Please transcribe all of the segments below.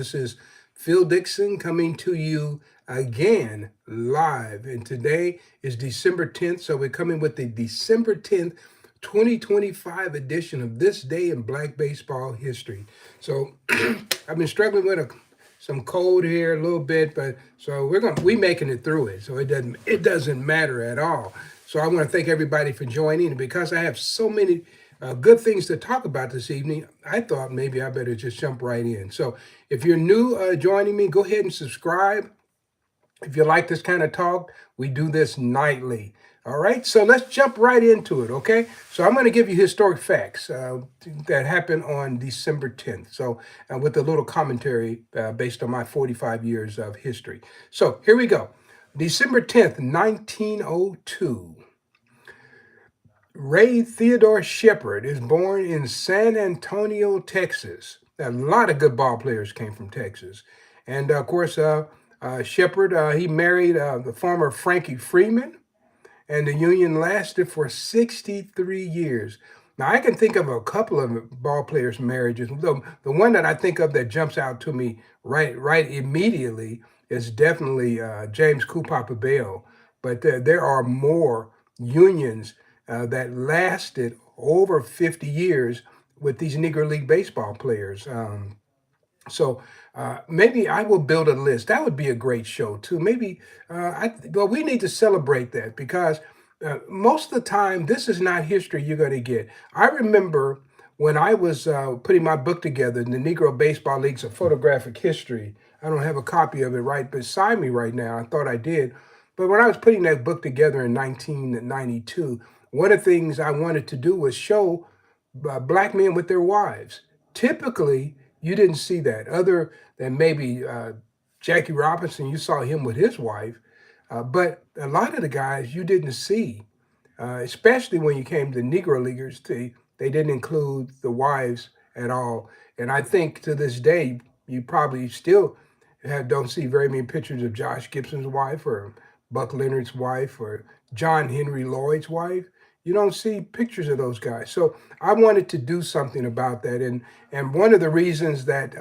This is Phil Dixon coming to you again live. And today is December 10th. So we're coming with the December 10th, 2025 edition of This Day in Black Baseball History. So I've been struggling with some cold here a little bit, but so we making it through it. So it doesn't matter at all. So I want to thank everybody for joining. And because I have so many good things to talk about this evening, I thought maybe I better just jump right in. So if you're new joining me, go ahead and subscribe. If you like this kind of talk, we do this nightly. All right, so let's jump right into it, okay? So I'm going to give you historic facts that happened on December 10th. So with a little commentary based on my 45 years of history. So here we go. December 10th, 1902. Ray Theodore Shepard is born in San Antonio, Texas. A lot of good ball players came from Texas. And of course, Shepard, he married the farmer Frankie Freeman, and the union lasted for 63 years. Now, I can think of a couple of ball players' marriages. The one that I think of that jumps out to me right immediately is definitely James Papa Bell. But there are more unions that lasted over 50 years with these Negro League baseball players. So maybe I will build a list. That would be a great show too. Maybe, well, we need to celebrate that because most of the time, this is not history you're going to get. I remember when I was putting my book together, the Negro Baseball Leagues of Photographic History. I don't have a copy of it right beside me right now. I thought I did. But when I was putting that book together in 1992, one of the things I wanted to do was show black men with their wives. Typically, you didn't see that, other than maybe Jackie Robinson. You saw him with his wife, but a lot of the guys you didn't see, especially when you came to Negro Leaguers. They didn't include the wives at all. And I think to this day, you probably still don't see very many pictures of Josh Gibson's wife or Buck Leonard's wife or John Henry Lloyd's wife. You don't see pictures of those guys. So I wanted to do something about that. And one of the reasons that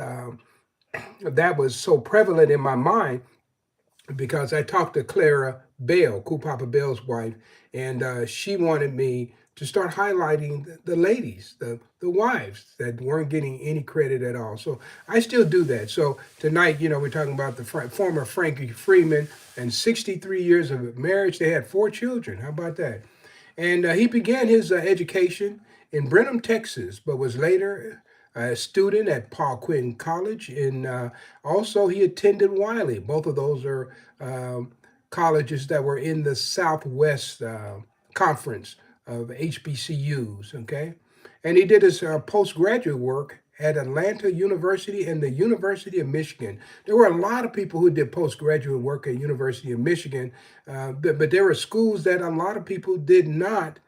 that was so prevalent in my mind, because I talked to Clara Bell, Papa Bell's wife, and she wanted me to start highlighting the ladies, the wives that weren't getting any credit at all. So I still do that. So tonight, we're talking about the former Frankie Freeman and 63 years of marriage. They had 4 children. How about that? And he began his education in Brenham, Texas, but was later a student at Paul Quinn College. And also he attended Wiley. Both of those are colleges that were in the Southwest Conference of HBCUs, okay? And he did his postgraduate work at Atlanta University and the University of Michigan. There were a lot of people who did postgraduate work at University of Michigan, but there were schools that a lot of people did not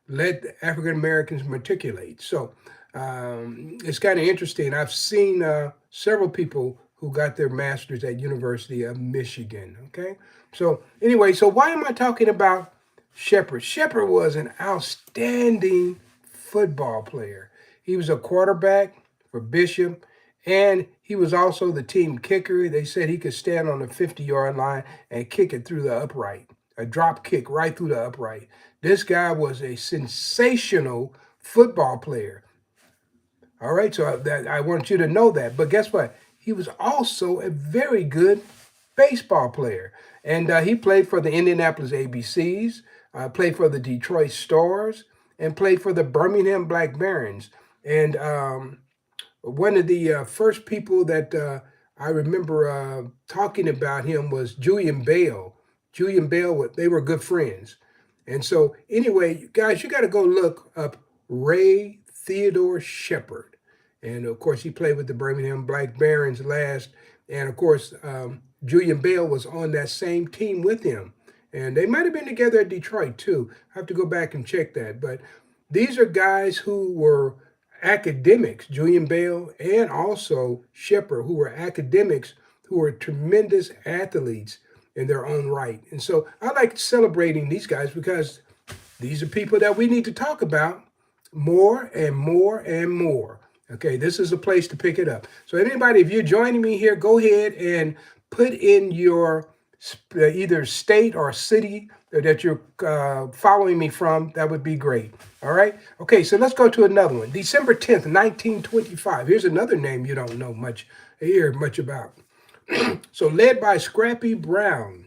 let African Americans matriculate. So it's kind of interesting. I've seen several people who got their masters at University of Michigan, okay? So anyway, so why am I talking about Shepard? Shepard was an outstanding football player. He was a quarterback for Bishop, and he was also the team kicker. They said he could stand on the 50-yard line and kick it through the upright, a drop kick right through the upright. This guy was a sensational football player. All right, so I want you to know that. But guess what? He was also a very good baseball player. And he played for the Indianapolis ABCs, played for the Detroit Stars, and played for the Birmingham Black Barons. And one of the first people that I remember talking about him was Julian Bell. Julian Bell, they were good friends. And so anyway, guys, you got to go look up Ray Theodore Shepard. And of course, he played with the Birmingham Black Barons last. And of course, Julian Bell was on that same team with him. And they might have been together at Detroit too. I have to go back and check that. But these are guys who were academics, Julian Bell and also Shepard, who were academics, who were tremendous athletes in their own right. And so I like celebrating these guys because these are people that we need to talk about more and more and more. Okay, this is a place to pick it up. So anybody, if you're joining me here, go ahead and put in your either state or city that you're following me from. That would be great. All right. Okay, so let's go to another one. December 10th, 1925. Here's another name you don't know much, hear much about. So led by Scrappy Brown,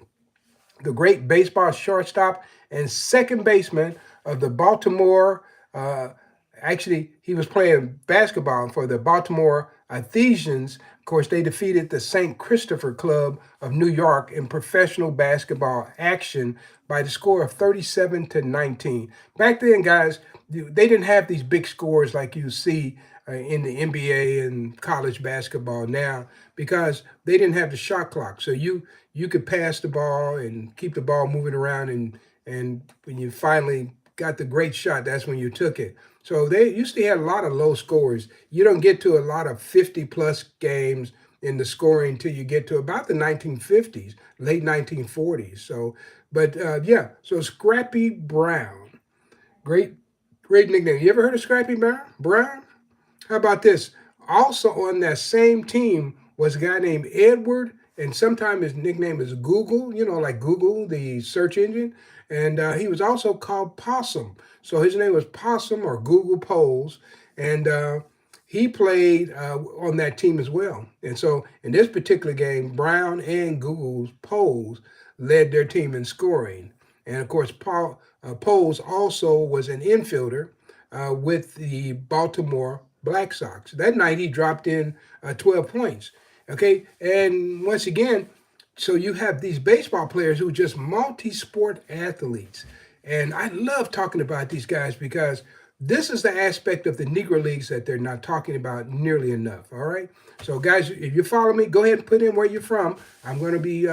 the great baseball shortstop and second baseman of the Baltimore. Actually, he was playing basketball for the Baltimore Ephesians. Of course, they defeated the St. Christopher Club of New York in professional basketball action by the score of 37-19. Back then, guys, they didn't have these big scores like you see in the NBA and college basketball now because they didn't have the shot clock. So you could pass the ball and keep the ball moving around, and when you finally got the great shot, that's when you took it. So they used to have a lot of low scores. You don't get to a lot of 50 plus games in the scoring until you get to about the 1950s, late 1940s. So, but yeah, so Scrappy Brown, great, great nickname. You ever heard of Scrappy Brown? Brown? How about this? Also on that same team was a guy named Edward, and sometimes his nickname is Google, like Google, the search engine. And he was also called Possum. So his name was Possum or Google Poles. And he played on that team as well. And so in this particular game, Brown and Google's Poles led their team in scoring. And of course, Poles also was an infielder with the Baltimore Black Sox. That night he dropped in 12 points. Okay, and once again, so you have these baseball players who are just multi-sport athletes. And I love talking about these guys because this is the aspect of the Negro Leagues that they're not talking about nearly enough. All right. So, guys, if you follow me, go ahead and put in where you're from. I'm going to be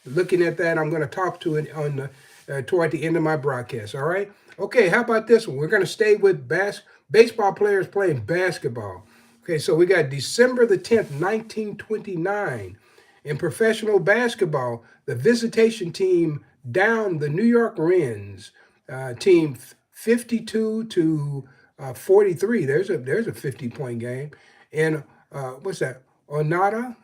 looking at that. I'm going to talk to it on toward the end of my broadcast. All right. Okay. How about this one? We're going to stay with baseball players playing basketball. Okay. So we got December the 10th, 1929. In professional basketball, the visitation team downed the New York Rens team 52-43. There's a 50-point game. And what's that? Oneida,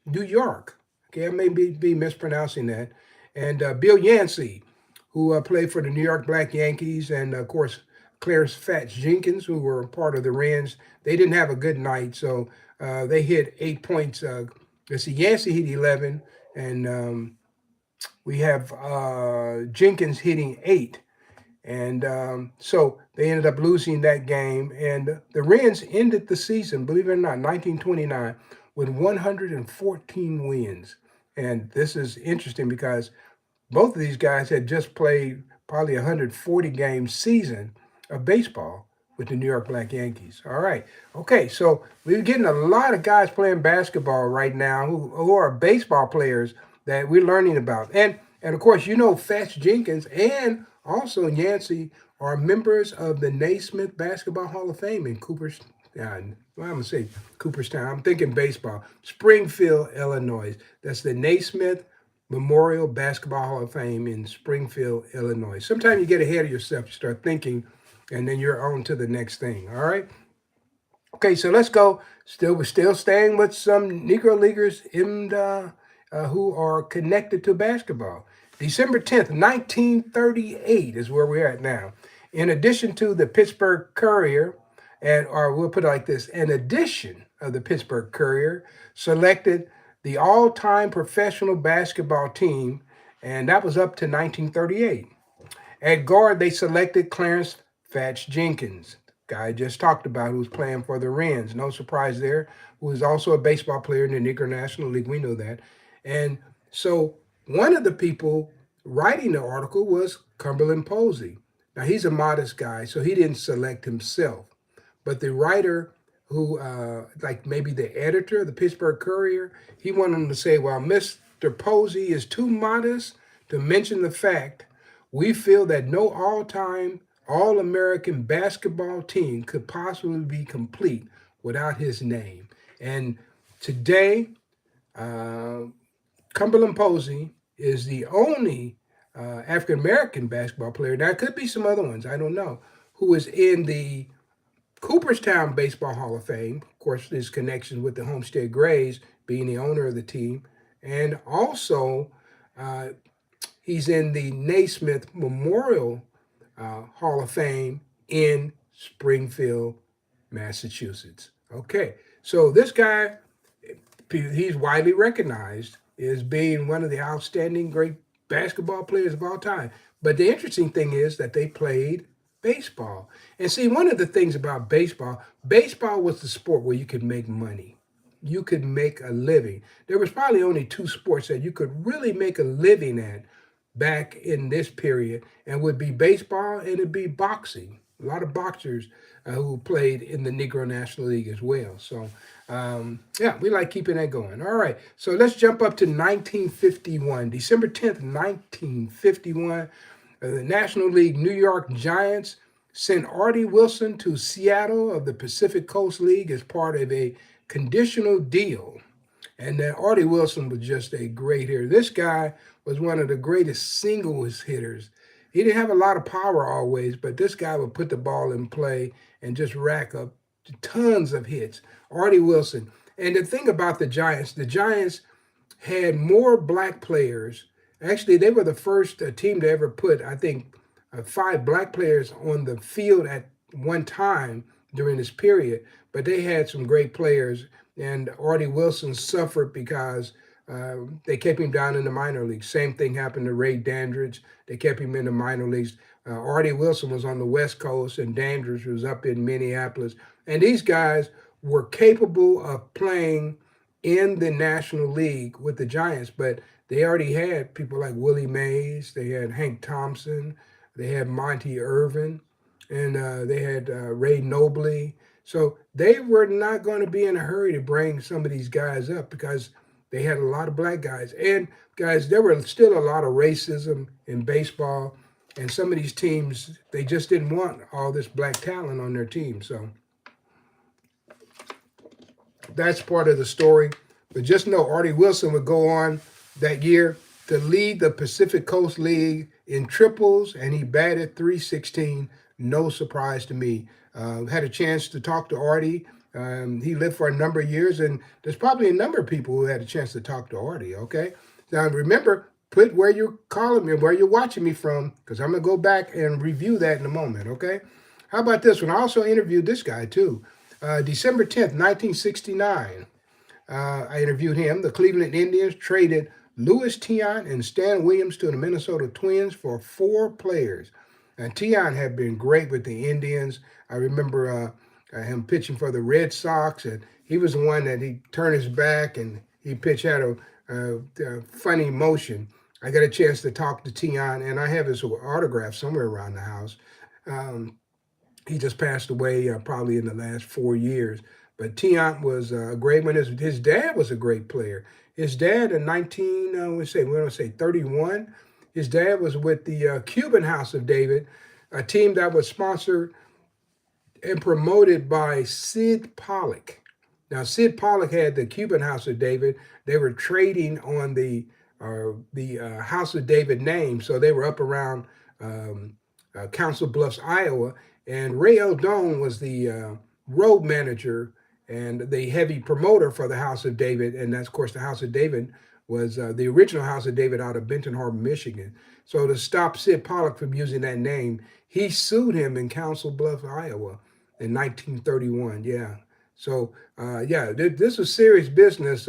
New York. Okay, I may be mispronouncing that. And Bill Yancey, who played for the New York Black Yankees, and of course Clarence Fats Jenkins, who were part of the Rens. They didn't have a good night, so they hit 8 points. Let's see, Yancey hit 11, and we have Jenkins hitting 8. And so they ended up losing that game. And the Rens ended the season, believe it or not, 1929, with 114 wins. And this is interesting because both of these guys had just played probably 140 game season of baseball with the New York Black Yankees. All right. Okay, so we're getting a lot of guys playing basketball right now who are baseball players that we're learning about. And of course, Fats Jenkins and also Yancey are members of the Naismith Basketball Hall of Fame in Cooperstown. I'm going to say Cooperstown. I'm thinking baseball. Springfield, Illinois. That's the Naismith Memorial Basketball Hall of Fame in Springfield, Illinois. Sometimes you get ahead of yourself, you start thinking, and then you're on to the next thing. All right. Okay, so let's go. We're still staying with some Negro Leaguers who are connected to basketball. December 10th, 1938 is where we're at now. In addition to the Pittsburgh Courier, or we'll put it like this, an edition of the Pittsburgh Courier selected the all-time professional basketball team, and that was up to 1938. At guard, they selected Clarence Fats Jenkins, guy I just talked about, who was playing for the Rens. No surprise there. Who was also a baseball player in the Negro National League. We know that. And so one of the people writing the article was Cumberland Posey. Now, he's a modest guy, so he didn't select himself. But the writer who, like maybe the editor of the Pittsburgh Courier, he wanted him to say, well, Mr. Posey is too modest to mention the fact we feel that no all-time, all-American basketball team could possibly be complete without his name. And today, Cumberland Posey is the only African-American basketball player, there could be some other ones, I don't know, who is in the Cooperstown Baseball Hall of Fame, of course, his connections with the Homestead Grays, being the owner of the team, and also uh, he's in the Naismith Memorial Hall of Fame in Springfield, Massachusetts. Okay, so this guy, he's widely recognized as being one of the outstanding great basketball players of all time. But the interesting thing is that they played baseball. And see, one of the things about baseball, baseball was the sport where you could make money. You could make a living. There was probably only two sports that you could really make a living at back in this period, and would be baseball and it'd be boxing. A lot of boxers who played in the Negro National League as well. So, yeah, we like keeping that going. All right, so let's jump up to 1951, December 10th, 1951. The National League New York Giants sent Artie Wilson to Seattle of the Pacific Coast League as part of a conditional deal. And then Artie Wilson was just a great hitter. This guy was one of the greatest singles hitters. He didn't have a lot of power always, but this guy would put the ball in play and just rack up tons of hits. Artie Wilson. And the thing about the Giants had more black players. Actually, they were the first team to ever put, I think, 5 black players on the field at one time during this period. But they had some great players, and Artie Wilson suffered because they kept him down in the minor leagues. Same thing happened to Ray Dandridge. They kept him in the minor leagues. Artie Wilson was on the West Coast, and Dandridge was up in Minneapolis. And these guys were capable of playing in the National League with the Giants, but they already had people like Willie Mays, they had Hank Thompson, they had Monty Irvin, and they had Ray Nobley. So they were not going to be in a hurry to bring some of these guys up because they had a lot of black guys. And guys, there were still a lot of racism in baseball, and some of these teams, they just didn't want all this black talent on their team. So that's part of the story. But just know Artie Wilson would go on that year to lead the Pacific Coast League in triples, and he batted .316. No surprise to me. Had a chance to talk to Artie. He lived for a number of years, and there's probably a number of people who had a chance to talk to Artie, okay? Now, remember, put where you're calling me, where you're watching me from, because I'm going to go back and review that in a moment, okay? How about this one? I also interviewed this guy, too. December 10th, 1969. I interviewed him. The Cleveland Indians traded Louis Tiant and Stan Williams to the Minnesota Twins for 4 players. And Tiant had been great with the Indians. I remember him pitching for the Red Sox, and he was the one that he turned his back and he pitched had a funny motion. I got a chance to talk to Tiant, and I have his autograph somewhere around the house. He just passed away probably in the last 4 years. But Tiant was a great one. His dad was a great player. His dad in 31, his dad was with the Cuban House of David, a team that was sponsored and promoted by Sid Pollock. Now, Sid Pollock had the Cuban House of David. They were trading on the House of David name, so they were up around Council Bluffs, Iowa. And Ray Eldon was the road manager and the heavy promoter for the House of David. And that's, of course, the House of David was the original House of David out of Benton Harbor, Michigan. So to stop Sid Pollock from using that name, he sued him in Council Bluffs, Iowa in 1931. Yeah. So, yeah, this was serious business,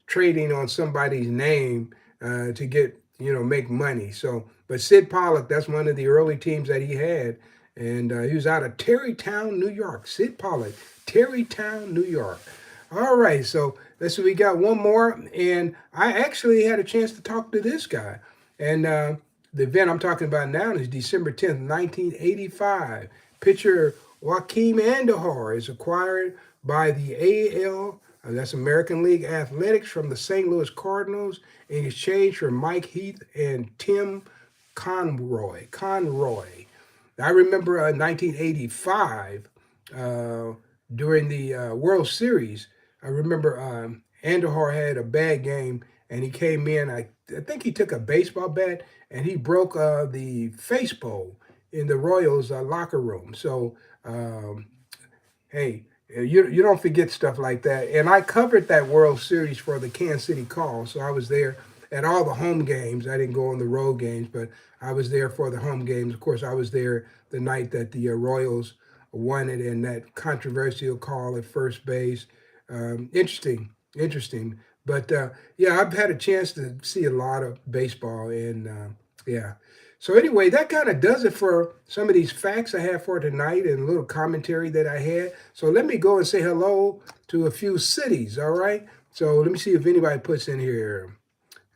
trading on somebody's name to get, make money. So, but Sid Pollock, that's one of the early teams that he had. And he was out of Tarrytown, New York. Sid Pollock, Tarrytown, New York. All right, so let's see, we got one more. And I actually had a chance to talk to this guy. And the event I'm talking about now is December 10th, 1985. Pitcher Joaquim Andujar is acquired by the AL, that's American League Athletics, from the St. Louis Cardinals in exchange for Mike Heath and Tim Conroy. I remember 1985 during the World Series. I remember Andujar had a bad game, and he came in. I think he took a baseball bat and he broke the face bowl in the Royals locker room. So Hey, you don't forget stuff like that. And I covered that World Series for the Kansas City Call, so I was there at all the home games. I didn't go on the road games, but I was there for the home games. Of course, I was there the night that the Royals won it, and that controversial call at first base. Interesting, interesting. But yeah, I've had a chance to see a lot of baseball, and yeah. So anyway, that kind of does it for some of these facts I have for tonight and a little commentary that I had. So let me go and say hello to a few cities, all right? So let me see if anybody puts in here.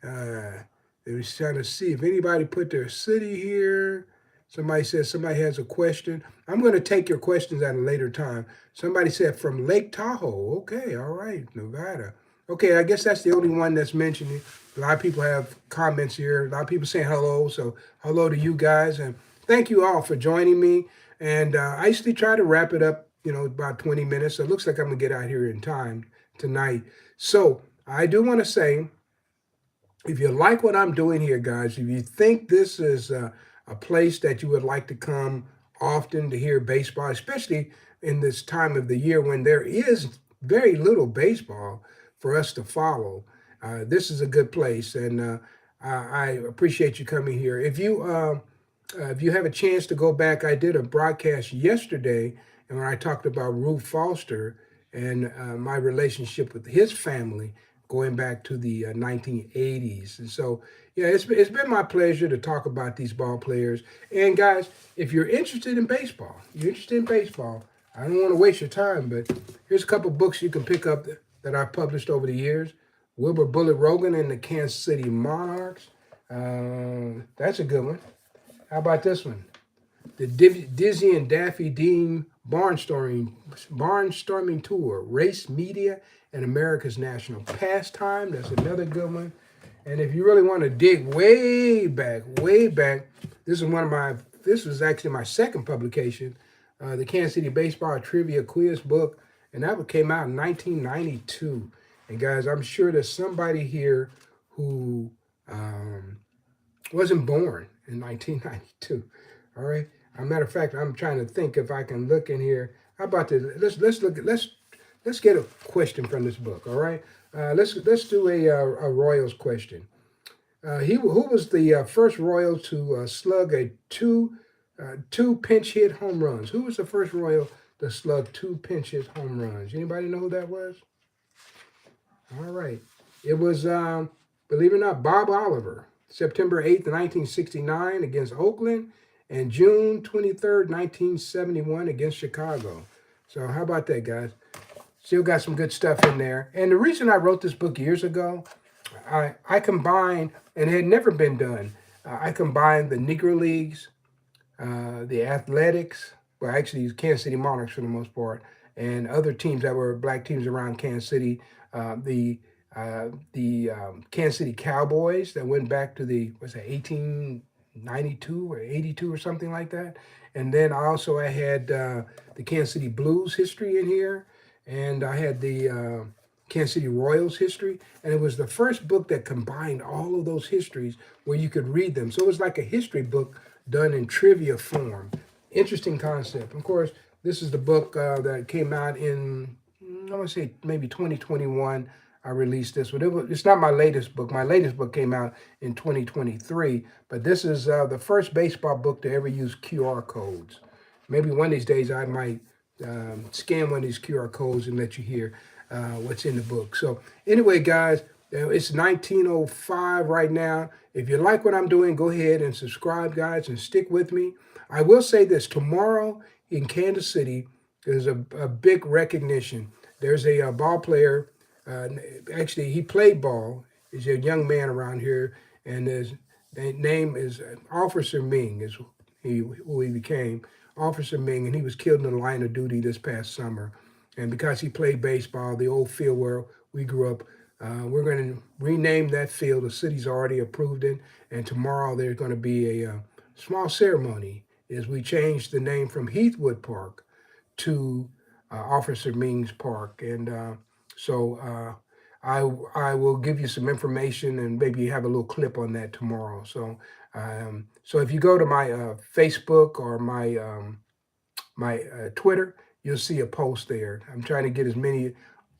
They was trying to see if anybody put their city here. Somebody says somebody has a question. I'm going to take your questions at a later time. Somebody said from Lake Tahoe. Okay, all right, Nevada. Okay, I guess that's the only one that's mentioning. A lot of people have comments here. A lot of people saying hello. So hello to you guys, and thank you all for joining me. And I usually try to wrap it up, about 20 minutes. So it looks like I'm gonna get out here in time tonight. So I do want to say, if you like what I'm doing here, guys, if you think this is a place that you would like to come often to hear baseball, especially in this time of the year when there is very little baseball for us to follow, this is a good place, and I appreciate you coming here. If you have a chance to go back, I did a broadcast yesterday, and when I talked about Ruth Foster and my relationship with his family going back to the 1980s. And so, yeah, it's been my pleasure to talk about these ball players. And guys, if you're interested in baseball, I don't want to waste your time, but here's a couple books you can pick up that I've published over the years. Wilbur Bullet Rogan and the Kansas City Monarchs. That's a good one. How about this one? The Dizzy and Daffy Dean Barnstorming Tour, Race, Media, and America's National Pastime. That's another good one. And if you really want to dig way back, this was actually my second publication, the Kansas City Baseball Trivia Quiz book, and that came out in 1992. And guys, I'm sure there's somebody here who wasn't born in 1992. All right. As a matter of fact, I'm trying to think if I can look in here. How about this? Let's get a question from this book. All right. Let's do a Royals question. Who was the first Royal to slug a two pinch hit home runs? Who was the first Royal to slug two pinch hit home runs? Anybody know who that was? All right. It was, believe it or not, Bob Oliver, September 8th, 1969 against Oakland, and June 23rd, 1971 against Chicago. So how about that, guys? Still got some good stuff in there. And the reason I wrote this book years ago, I combined, and it had never been done, I combined the Negro Leagues, the Athletics, well, actually, Kansas City Monarchs for the most part, and other teams that were black teams around Kansas City. The Kansas City Cowboys that went back to the 1892 or 82 or something like that. And then I had the Kansas City Blues history in here, and I had the Kansas City Royals history, and it was the first book that combined all of those histories where you could read them. So it was like a history book done in trivia form. Interesting concept. Of course, this is the book that came out in, I want to say maybe 2021. I released this one. It's not my latest book. My latest book came out in 2023, but this is the first baseball book to ever use QR codes. Maybe one of these days I might scan one of these QR codes and let you hear what's in the book. So anyway, guys, it's 19:05 right now. If you like what I'm doing, go ahead and subscribe, guys, and stick with me. I will say this, tomorrow in Kansas City, there's a big recognition. There's a ball player. Actually, he played ball. He's a young man around here, and his name is Officer Ming, is who he became, Officer Ming, and he was killed in the line of duty this past summer. And because he played baseball, the old field where we grew up, we're going to rename that field. The city's already approved it, and tomorrow there's going to be a small ceremony as we change the name from Heathwood Park to Officer Ming's Park. And I will give you some information and maybe have a little clip on that tomorrow. So if you go to my Facebook or my Twitter, you'll see a post there. I'm trying to get as many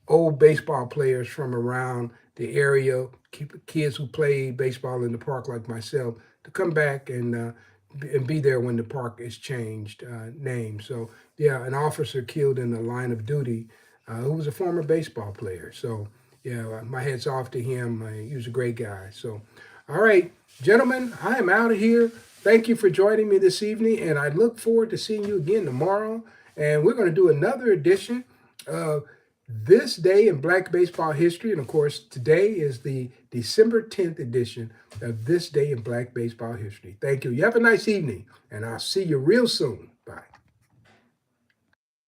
old baseball players from around the area, kids who play baseball in the park like myself, to come back and be there when the park is changed name. So yeah, an officer killed in the line of duty who was a former baseball player. So yeah, my head's off to him. He was a great guy. So all right, gentlemen, I am out of here. Thank you for joining me this evening, and I look forward to seeing you again tomorrow. And we're going to do another edition of This Day in Black Baseball History. And of course, today is the December 10th edition of This Day in Black Baseball History. Thank you. You have a nice evening, and I'll see you real soon.